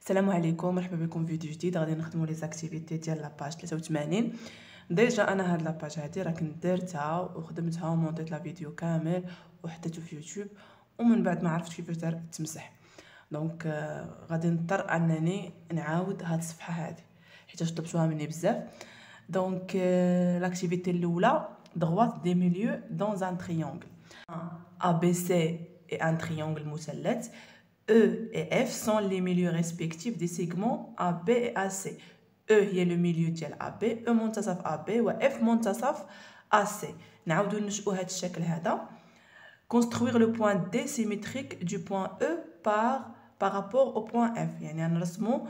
السلام عليكم، مرحبا بكم في فيديو جديد. غادي نخدموا لي زاكتيفيتي ديال لاباج 83. ديجا انا هاد لاباج هادي راه كنت درتها وخدمتها ومونطيت لا فيديو كامل وحطيته في يوتيوب، ومن بعد ما عرفتش كيفاش تمسح. دونك غادي نضطر انني نعاود هاد الصفحه هادي حيت طلبتوها مني بزاف. دونك لاكتيفيتي الاولى droite des milieux dans un triangle ABC et un triangle مثلث. E et F sont les milieux respectifs des segments AB et AC. E هي le milieu ديال AB، E منتصف AB و F منتصف AC. نعاودو ننشئو هاد الشكل هذا. Construire le point D symétrique du point E par rapport au point F، يعني نرسمو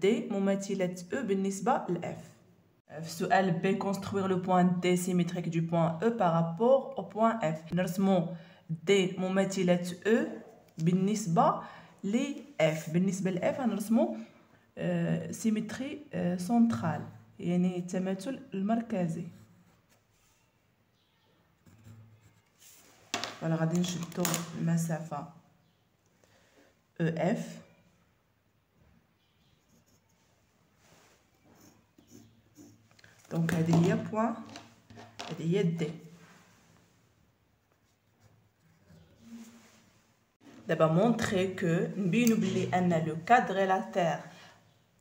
D مماثلة E بالنسبة ل F. في سؤال B construire le point D symétrique du point E par rapport au point F، نرسمو D مماثلة E بالنسبة ل F. بالنسبة ل F غنرسمو سيمتري سنترال، يعني التماثل المركزي. فوالا غادي نشدو المسافة EF دونك هذه هي بوين، هذه هي D. دابا montrer que نبينو بلي ان لو quadrilatère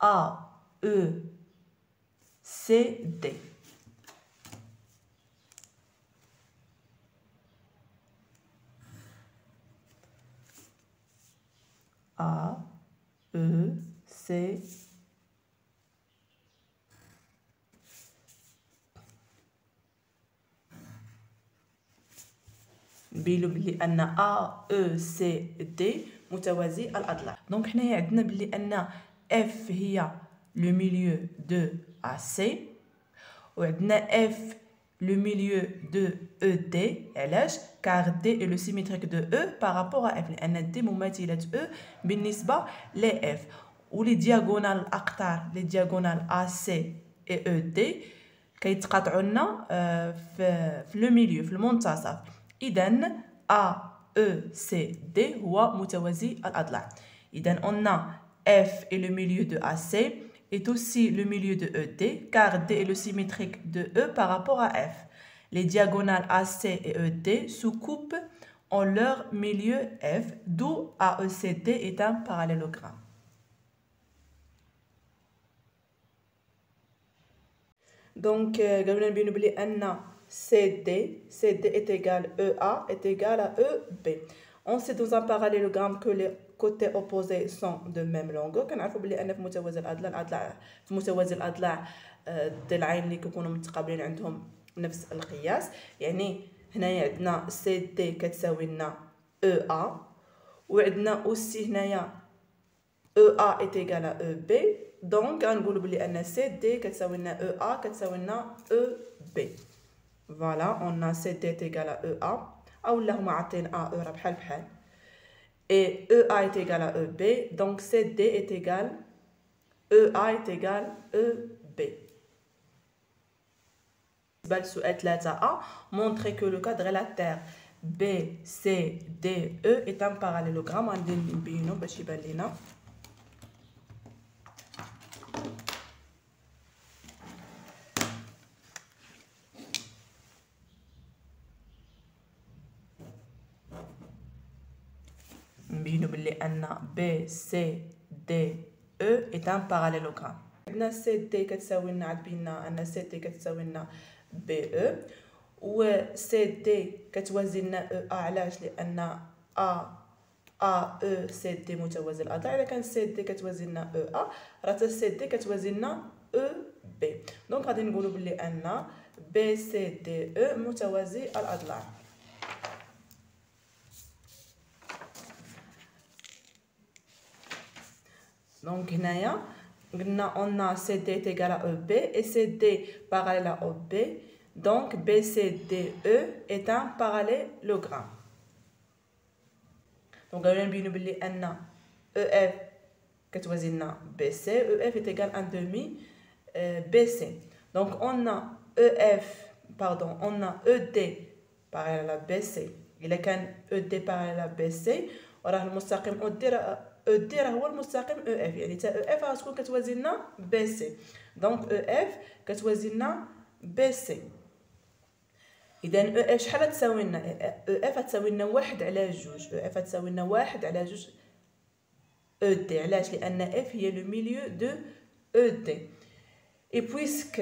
AECD AECD نبينو بلي ان AECD متوازي الاضلاع. دونك حنايا عندنا بلي ان F هي لو ميليو دو AC وعندنا F لو ميليو دو ED. علاش؟ كار D est le symétrique de E par rapport à F، لان D مماثلة E بالنسبة ل F. ولي دياغونال الاقطار لي دياغونال AC et ED كيتقاطعوا لنا في لو ميليو، في المنتصف. إذن AECD هو متوازي الأضلاع. إذن on a F est le milieu de AC est aussi le milieu de ED car D est le symétrique de E par rapport à F. Les diagonales AC et ED se coupent en leur milieu F, d'où AECD est un parallélogramme. Donc قبل نبينو بلي أن CD est égal EA est égal à EB. On sait dans un parallélogramme que les côtés opposés sont de même longueur. كنعرفوا بلي ان في متوازي الاضلاع في متوازي الاضلاع الضلعين اللي كيكونوا متقابلين عندهم نفس القياس. يعني هنايا عندنا CD كتساوي لنا EA وعندنا اوسي هنايا EA est égal à EB. دونك غنقولوا بلي ان CD كتساوي لنا EA كتساوي لنا EB. Voilà, on a CD est égal à EA. ou là هما عاطين A راه بحال بحال. Et EA est égal à EB. Donc CD est égal EA est égal EB. بالنسبة لسؤال 3A, montrer que le quadrilatère BCDE est un parallélogramme. غادي نبينو باش يبان لينا. نبينو بلي ان BCDE est un parallélogramme. عندنا CD كتساوي لنا عاد بينا ان CD كتساوي لنا BE و CD كتوازي لنا EA. علاش؟ لان AECD متوازي الاضلاع. الا كان CD كتوازي لنا EA راه حتى CD كتوازي لنا EB. دونك غادي نقولوا بلي ان BCDE متوازي الاضلاع. Donc هنايا قلنا on a CD est égal à EB et CD parallèle à OB. Donc BCDE est un parallélogramme. Donc غادي نبينو بلي ان EF كتوازي لنا BC. EF est égal à 1 demi BC. Donc on a on a ED parallèle à BC. إلا كان ED parallèle à BC وراه المستقيم OD او دي راه هو المستقيم او اف، يعني تا او اف غتكون كتوازي لنا بي سي. دونك او اف كتوازي لنا بي سي. اذا او اف شحال تساوي لنا؟ او اف تساوي لنا 1 على 2. او اف تساوي لنا 1 على 2 او دي. علاش؟ لان اف هي لو ميليو دو او دي. اي بويسك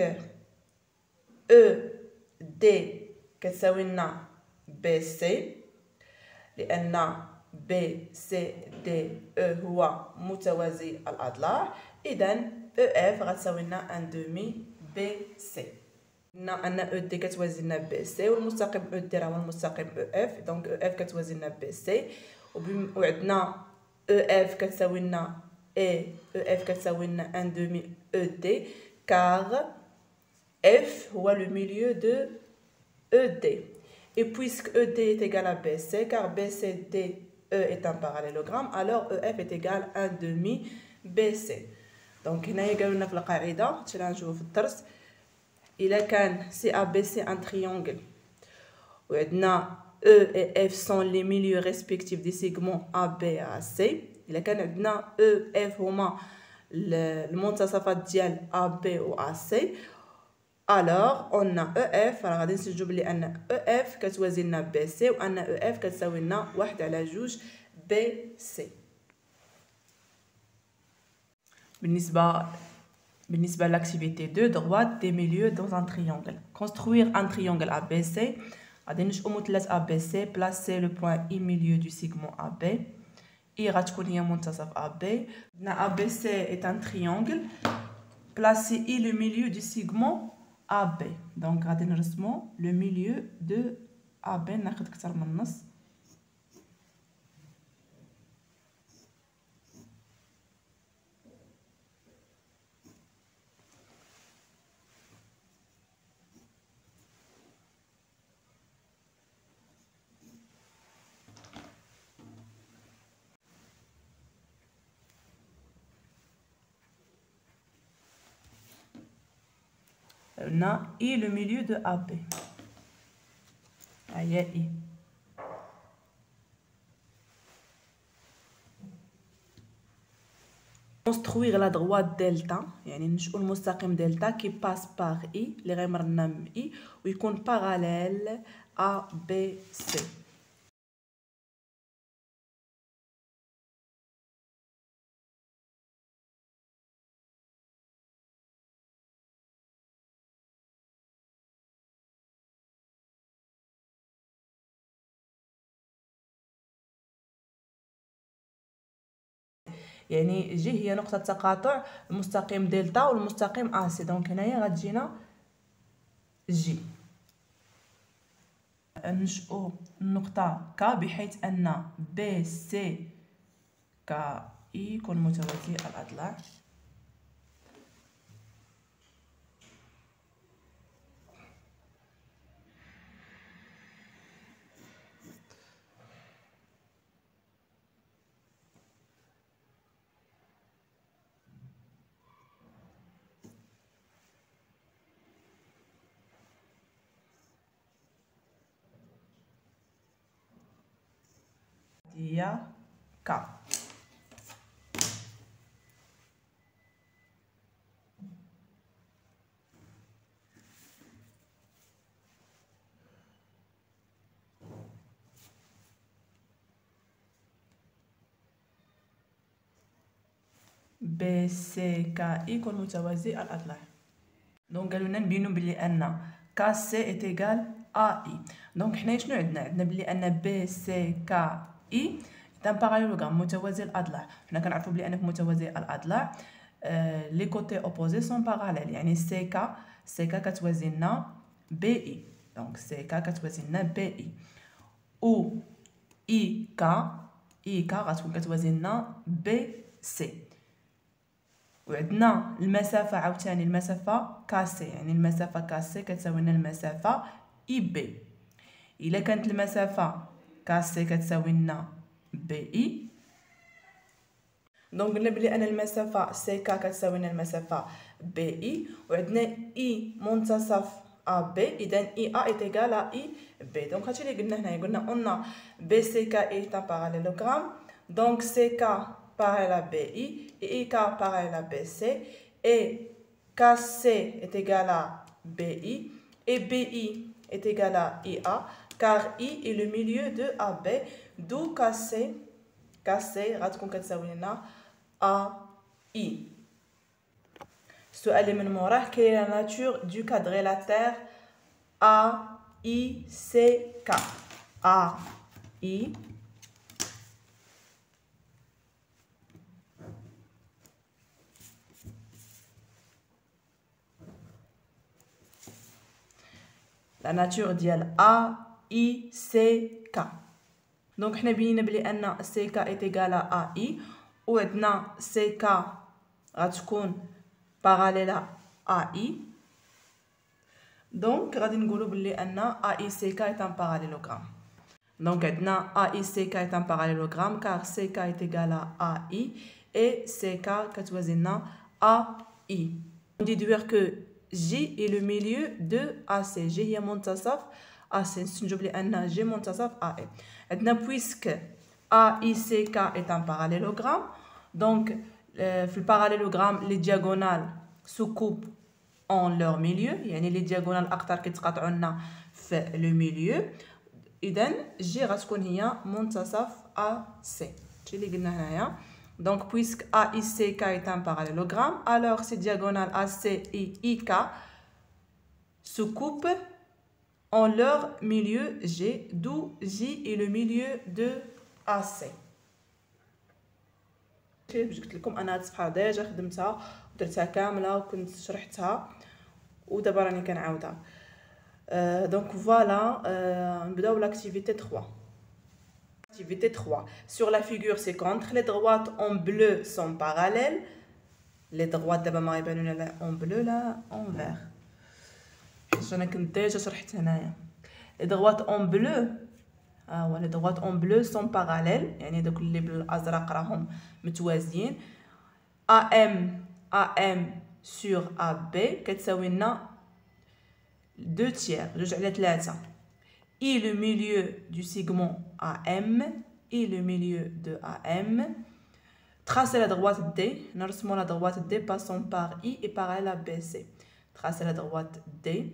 او دي كتساوي لنا بي سي، لان بي سي دي او هو متوازي الاضلاع، اذا او اف غتساوي لنا ان دومي بي سي. قلنا ان او دي كتوازي لنا بي سي، والمستقيم او دي راه هو المستقيم او اف، دونك او اف كتوازي لنا بي سي. وعندنا او اف كتساوي لنا او اف كتساوي لنا ان دومي او دي، كار اف هو لو ميليو دو او دي. Et puisque ED est égal à BC, car BCD est un parallélogramme, alors EF est égal à 1 demi BC. Donc هنايا قالوا لنا في القاعده تنجيو في الدرس، الا كان سي ا بي سي ان تريونغل وعندنا E et F sont les milieux respectifs des segments AB à C. الا كان عندنا E F هما المنتصفات ديال AB و AC، alors on a EF راه غادي نسجلوا بلي ان EF كتوازي لنا BC و ان EF كتساوي لنا 1 على 2 BC. بالنسبة à l'activité 2, droite des milieux dans un triangle. Construire un triangle ABC. غادي نشئو مثلث ABC. Placer le point I milieu du segment AB. I غتكون هي منتصف AB. ABC est un triangle. Placer I le milieu du segment AB. Donc غادي نرسمو le milieu de AB. ناخد أكثر من النص. On a I le milieu de AB. Il y a I. Construire la droite delta, يعني نشئو المستقيم دلتا qui passe par I اللي غيمرنا من I ويكون parallèle à BC. يعني جي هي نقطة تقاطع المستقيم دلتا والمستقيم AC. دونك هنايا غتجينا جي. نشئو النقطة ك بحيث أن بي سي ك إي يكون متوازي الأضلاع. هي ك. بي سي كا إي يكون متوازي الأضلاع. دونك قالوا لنا نبينو بلي أن كا سي إيت إيغال أ إي. دونك حنايا شنو عندنا بلي أن بي سي كا إي إن باراليلوغرام متوازي الأضلاع. حنا كنعرفو بلي أن في متوازي الأضلاع لي كوتي أوبوزي سون باراليل، يعني سي كا كتوازي لنا بي إي. دونك سي كا كتوازي لنا بي إي، و إي كا غتكون كتوازي لنا بي سي. وعندنا المسافة عاوتاني المسافة كاسي، يعني المسافة كاسي كتساوي لنا المسافة إي بي. إلا كانت المسافة كاسي كتساوي لنا بي إي، دونك قلنا بلي أن المسافة سي كا كتساوي لنا المسافة بي إي، وعندنا إي منتصف أ بي، إذا إي أ إيت إيغال أ إي بي. دونك هادشي اللي قلنا هنايا، قلنا أون بي سي كا إي إيت ان باراليلوغرام، دونك سي كا pareil à BI et IK pareil à BC et KC est égal à BI et BI est égal à IA car I est le milieu de AB d'où KC غتكون كتساوي لنا AI. السؤال اللي من موراه quelle est la nature du quadrilatère AICK. AI la nature ديال AICK. دونك حنا بينا بلي ان CK est égal à AI وعندنا CK غتكون باراليل à AI. دونك غادي نقولوا بلي ان AICK est un parallélogramme. Donc عندنا AICK est un parallélogramme car CK est égal à AI et CK كتوازينا AI. On dit dire que J est le milieu de AC. J هي منتصف AC. نستنتجوا بلي ان J منتصف AE. Puisque AICK est un parallélogramme, donc le parallélogramme, les diagonales se coupent en leur milieu, يعني les diagonales أكثر كيتقاطعوا لنا في le milieu. إذن J غتكون هي منتصف AC. هادشي اللي قلنا هنايا. Donc puisque AICK est un parallélogramme, alors ces diagonales AC et IK se coupent en leur milieu G, d'où J est le milieu de AC. باش قلت لكم انا هاد الصفحه ديجا خدمتها ودرتها كامله وكنت شرحتها ودابا راني كنعاودها. دونك فوالا نبداو l'activité 3. Activité 3. Sur la figure ci-contre, les droites en bleu sont parallèles. Les droites دابا ما يبانونا لا en bleu لا en vert. انا كنت ديجا شرحت هنايا. Les droites en bleu les droites en bleu sont parallèles يعني دوك اللي بالازرق راهم متوازيين. AM sur AB كتساوي لنا 2 tiers 2 على 3. Et le milieu du segment AM et le milieu de AM. Tracer la droite D. نرسموا la droite D passant par I et parallèle à BC. Tracer la droite D.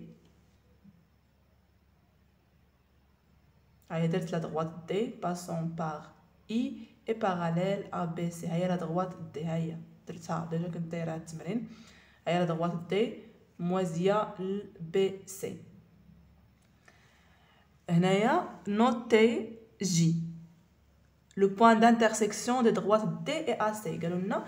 هيا درت la droite D passant par I et parallèle à BC. هيا la droite D هيا درتها ديجا كنت دايره هاد التمرين. هيا la droite D موازيه ل BC. هنايا نوتي J le point d'intersection des droites D et AC. قالوا لنا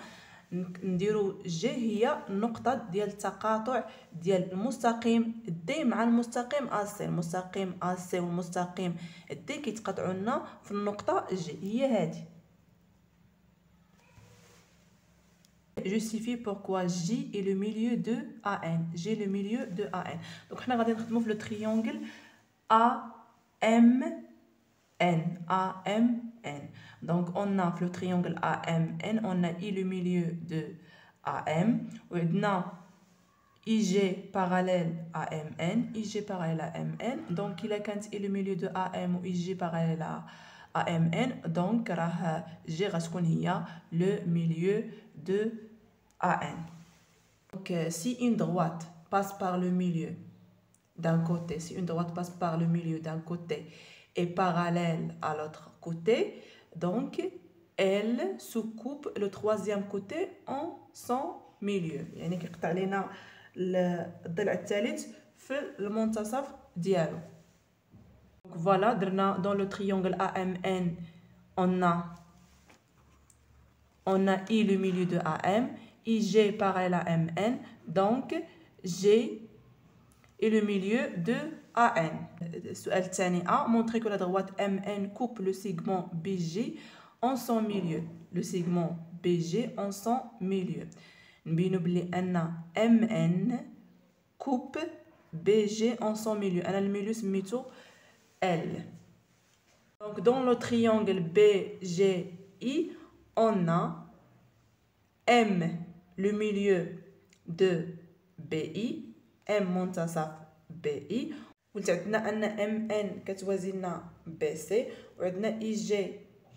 نديرو ج هي النقطة ديال التقاطع ديال المستقيم D مع المستقيم AC. المستقيم AC والمستقيم D كيتقاطعوا لنا في النقطة ج هي هادي. Justifie pourquoi J est le milieu de AN. J est le milieu de AN. Donc حنا غادي نخدمو في le triangle AMN. Donc on a le triangle AMN, on a I le milieu de AM, on a IG parallèle à MN, IG parallèle à MN, donc il a quand I le milieu de AM ou IG parallèle à MN, donc G غتكون هي le milieu de AN. Donc si une droite passe par le milieu d'un côté, si une droite passe par le milieu d'un côté et parallèle à l'autre côté, donc elle se coupe le troisième côté en son milieu. يعني كيقطع لنا الضلع الثالث في المنتصف ديالو. Donc voilà, درنا dans le triangle AMN on a I le milieu de AM, IG parallèle à MN, donc G et le milieu de AN. السؤال الثاني A. Montrer que la droite MN coupe le segment BG en son milieu. Le segment BG en son milieu. نبينو بلي أن MN coupe BG en son milieu. أنا الميليو سميتو L. Donc dans le triangle BGI, on a M le milieu de BI. M منتصف BI. قلت عندنا ان MN كتوازي لنا BC وعندنا IG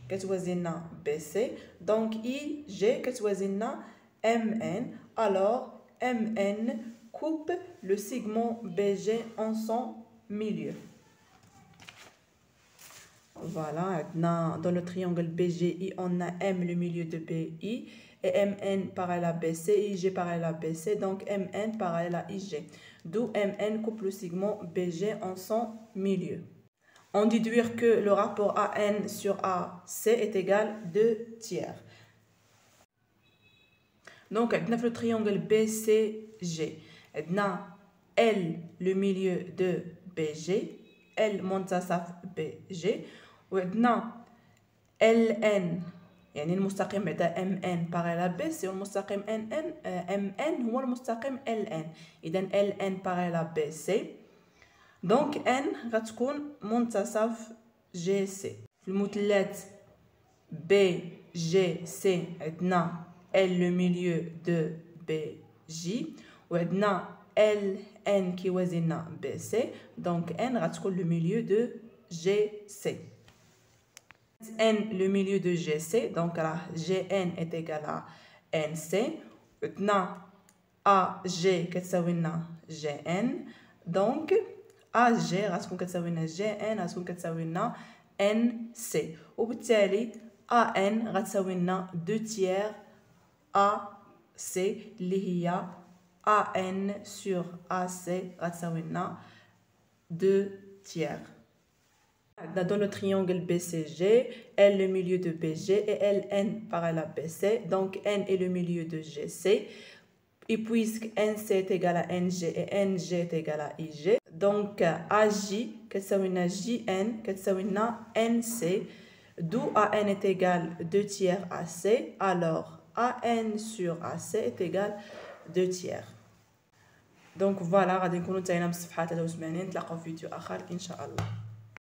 كتوازينا BC. Donc IG كتوازينا MN. Alors MN coupe le segment BG en son milieu. Voilà, dans le triangle BGI, on a M le milieu de BI et MN parallèle à BC et IG parallèle à BC. Donc MN parallèle à IG. D'où MN coupe le segment BG en son milieu. On déduire que le rapport AN sur AC est égal 2 tiers. Donc, dans le triangle BCG, on a L le milieu de BG, L منتصف BG, وعندنا LN يعني المستقيم بعدا MN parallèle à BC والمستقيم MN هو المستقيم LN. إذا LN parallèle à BC. Donc N غتكون منتصف GC. في المثلث BGC عندنا L le milieu de BJ وعندنا LN كيوازينا BC. Donc N غتكون le milieu de GC. N le milieu de GC. Donc GN est égal à NC. وعندنا AG كتساوينا GN. Donc AG غتكون كتساوينا GN غتكون كتساوينا NC. وبالتالي AN غتساوينا 2 tiers AC اللي هي AN sur AC غتساوينا 2 tiers. Dans le triangle BCG, L le milieu de BG et LN parallèle à BC. Donc N est le milieu de GC. Et puisque NC est égal à NG et NG est égal à IG, donc AJ كتساوينا JN كتساوينا NC. D'où AN est égal 2 tiers AC. Alors AN sur AC est égal 2 tiers. Donc voilà غادي نكونوا انتهينا من الصفحه 83. نتلاقاو في فيديو اخر ان شاء الله.